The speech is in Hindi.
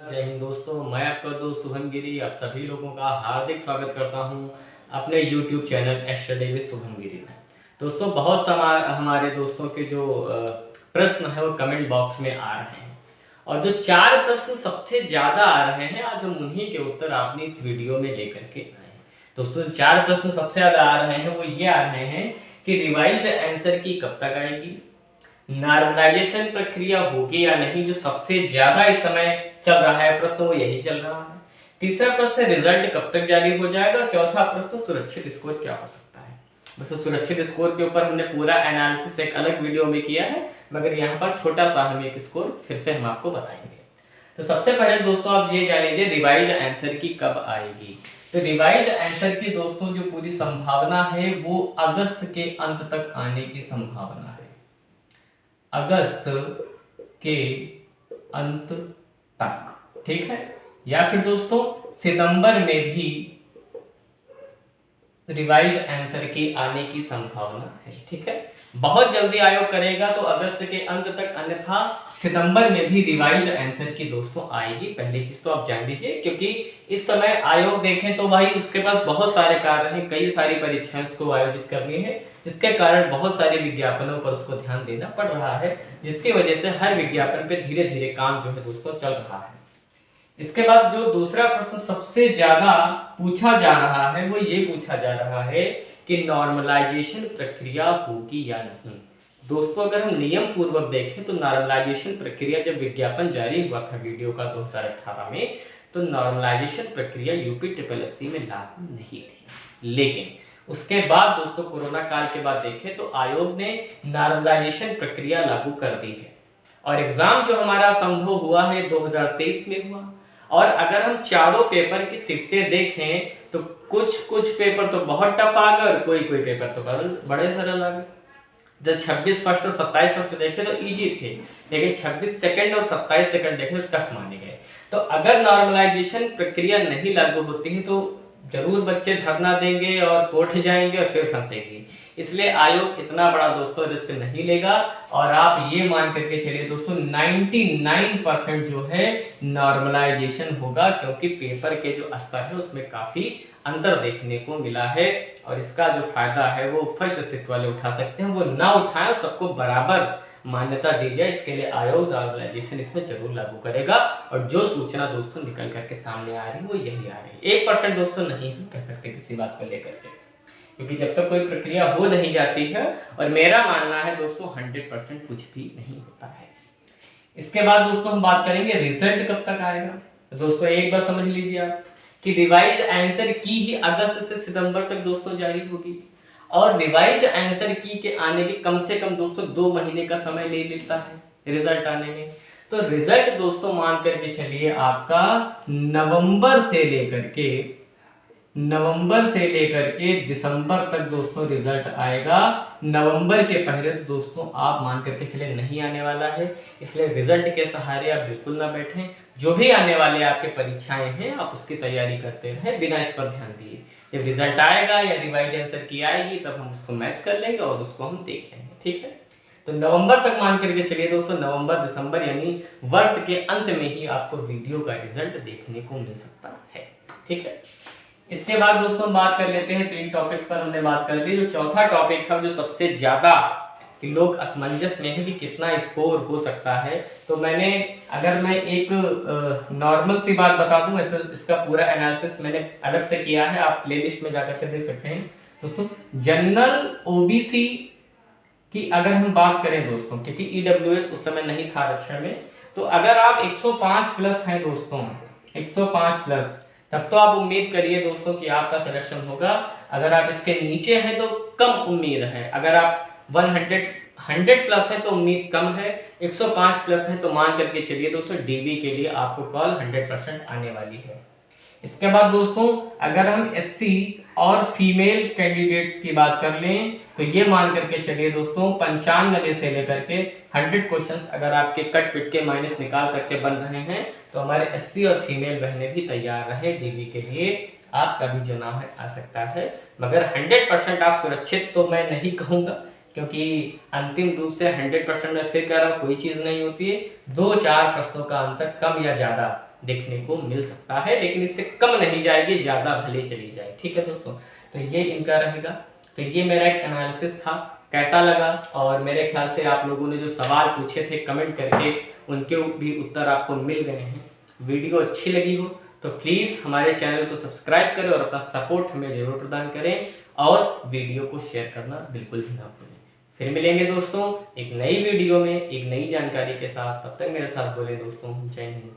जय हिंद दोस्तों, मैं आपका दोस्त शुभम गिरी आप सभी लोगों का हार्दिक स्वागत करता हूं अपने YouTube चैनल एस्टरडे विद शुभम गिरी में। दोस्तों, बहुत हमारे दोस्तों के जो प्रश्न है वो कमेंट बॉक्स में आ रहे हैं और जो 4 प्रश्न सबसे ज़्यादा आ रहे हैं, आज हम उन्हीं के उत्तर आपने इस वीडियो में लेकर के आए हैं। दोस्तों, 4 प्रश्न सबसे ज़्यादा आ रहे हैं वो ये आ रहे हैं कि रिवाइज्ड आंसर की कब तक आएगी, नॉर्मलाइजेशन प्रक्रिया होगी या नहीं, जो सबसे ज्यादा इस समय चल रहा है प्रश्न वो यही चल रहा है। तीसरा प्रश्न रिजल्ट कब तक जारी हो जाएगा। चौथा प्रश्न सुरक्षित स्कोर क्या हो सकता है। बस सुरक्षित स्कोर के ऊपर हमने पूरा एनालिसिस एक अलग वीडियो में किया है, मगर यहाँ पर छोटा सा हम एक स्कोर फिर से हम आपको बताएंगे। तो सबसे पहले दोस्तों आप ये जान लीजिए रिवाइज्ड आंसर की कब आएगी। तो रिवाइज्ड आंसर की दोस्तों जो पूरी संभावना है वो अगस्त के अंत तक आने की संभावना है। अगस्त के अंत तक, ठीक है, या फिर दोस्तों सितंबर में भी रिवाइज आंसर के आने की संभावना है। ठीक है, बहुत जल्दी आयोग करेगा तो अगस्त के अंत तक, अन्यथा सितंबर में भी रिवाइज आंसर की दोस्तों आएगी। पहली चीज तो आप जान लीजिए, क्योंकि इस समय आयोग देखें तो भाई उसके पास बहुत सारे कार्य हैं, कई सारी परीक्षाएं उसको आयोजित करनी है, जिसके कारण बहुत सारे विज्ञापनों पर उसको ध्यान देना पड़ रहा है, जिसकी वजह से हर विज्ञापन पे धीरे धीरे काम जो है दोस्तों चल रहा है। इसके बाद जो दूसरा प्रश्न सबसे ज्यादा पूछा जा रहा है वो ये पूछा जा रहा है कि नॉर्मलाइजेशन प्रक्रिया होगी या नहीं। दोस्तों, अगर हम नियम पूर्वक देखें तो नॉर्मलाइजेशन प्रक्रिया जब विज्ञापन जारी हुआ था वीडियो का 2018 में, तो नॉर्मलाइजेशन प्रक्रिया यूपी में लागू नहीं थी। लेकिन उसके बाद दोस्तों कोरोना काल के बाद देखें तो आयोग ने नॉर्मलाइजेशन प्रक्रिया लागू कर दी है और एग्जाम जो हमारा संभव हुआ है 2023 में हुआ। और अगर हम चारों पेपर की शिफ्टें देखें तो कुछ पेपर तो बहुत टफ आ गए और कोई पेपर तो बड़े सरल आ गए। जब 26 फर्स्ट और 27 फर्स्ट देखे तो इजी थे, लेकिन 26 सेकंड और 27 सेकंड देखे तो टफ माने गए। तो अगर नॉर्मलाइजेशन प्रक्रिया नहीं लागू होती है तो जरूर बच्चे धरना देंगे और कोर्ट जाएंगे और फिर फंसेंगे। इसलिए आयोग इतना बड़ा दोस्तों रिस्क नहीं लेगा और आप ये मान करके चलिए दोस्तों 99% जो है नॉर्मलाइजेशन होगा, क्योंकि पेपर के जो स्तर है उसमें काफी अंतर देखने को मिला है और इसका जो फायदा है वो फर्स्ट शिफ्ट वाले उठा सकते हैं, वो ना उठाएं, सबको बराबर मान्यता दी जाए। इसके लिए आयोग नॉर्मलाइजेशन इसमें जरूर लागू करेगा और जो सूचना दोस्तों निकल करके सामने आ रही है वो यही आ रही है। 1% दोस्तों नहीं हम कह सकते किसी बात को लेकर के, क्योंकि जब तक कोई प्रक्रिया हो नहीं जाती है, और मेरा मानना है दोस्तों 100% कुछ भी नहीं होता है। इसके बाद दोस्तों हम बात करेंगे रिजल्ट कब तक आएगा। तो दोस्तों एक बार समझ लीजिए आप कि रिवाइज आंसर की ही अगस्त से सितंबर तक दोस्तों जारी होगी और रिवाइज आंसर की के आने के कम से कम दोस्तों 2 महीने का समय ले लेता है रिजल्ट आने में। तो रिजल्ट दोस्तों मान करके चलिए आपका नवंबर से लेकर के दिसंबर तक दोस्तों रिजल्ट आएगा। नवंबर के पहले दोस्तों आप मान करके चले नहीं आने वाला है, इसलिए रिजल्ट के सहारे आप बिल्कुल ना बैठें। जो भी आने वाले आपके परीक्षाएं हैं आप उसकी तैयारी करते रहें बिना इस पर ध्यान दिए। जब रिजल्ट आएगा या रिवाइज आंसर की आएगी तब हम उसको मैच कर लेंगे और उसको हम देख लेंगे। ठीक है, तो नवंबर तक मान करके चलिए दोस्तों, नवंबर दिसंबर यानी वर्ष के अंत में ही आपको वीडियो का रिजल्ट देखने को मिल सकता है। ठीक है, इसके बाद दोस्तों हम बात कर लेते हैं 3 टॉपिक्स पर हमने बात कर ली। जो चौथा टॉपिक है जो सबसे ज्यादा कि लोग असमंजस में है कि कितना स्कोर हो सकता है, तो अगर मैं एक नॉर्मल सी बात बता दूं, ऐसे इसका पूरा एनालिसिस मैंने अलग से किया है, आप प्लेलिस्ट में जाकर के देख सकते हैं दोस्तों। जनरल ओबीसी की अगर हम बात करें दोस्तों, क्योंकि ईडब्ल्यूएस उस समय नहीं था आरक्षण में, तो अगर आप 105 प्लस हैं दोस्तों, 105 प्लस, तब तो आप उम्मीद करिए दोस्तों कि आपका सिलेक्शन होगा। अगर आप इसके नीचे हैं तो कम उम्मीद है, अगर आप 100 प्लस है तो उम्मीद कम है, 105 प्लस है तो मान करके चलिए दोस्तों डीबी के लिए आपको कॉल 100% आने वाली है। इसके बाद दोस्तों अगर हम एससी और फीमेल कैंडिडेट्स की बात कर लें तो ये मान करके चलिए दोस्तों 95 से लेकर के 100 क्वेश्चंस अगर आपके कट पिट के माइनस निकाल करके बन रहे हैं तो हमारे एससी और फीमेल बहनें भी तैयार रहे डीबी के लिए, आपका भी जो नाम है आ सकता है। मगर 100% आप सुरक्षित तो मैं नहीं कहूँगा, क्योंकि अंतिम रूप से 100% में फिर कह रहा हूँ कोई चीज़ नहीं होती है। 2-4 प्रश्नों का अंतर कम या ज़्यादा देखने को मिल सकता है, लेकिन इससे कम नहीं जाएगी, ज़्यादा भले चली जाए। ठीक है दोस्तों, तो ये इनका रहेगा। तो ये मेरा एक एनालिसिस था, कैसा लगा? और मेरे ख्याल से आप लोगों ने जो सवाल पूछे थे कमेंट करके, उनके भी उत्तर आपको मिल गए हैं। वीडियो अच्छी लगी हो तो प्लीज़ हमारे चैनल को सब्सक्राइब करें और अपना सपोर्ट हमें ज़रूर प्रदान करें, और वीडियो को शेयर करना बिल्कुल भी ना भूलें। फिर मिलेंगे दोस्तों एक नई वीडियो में एक नई जानकारी के साथ। तब तक मेरे साथ बोले दोस्तों, जय हिंद।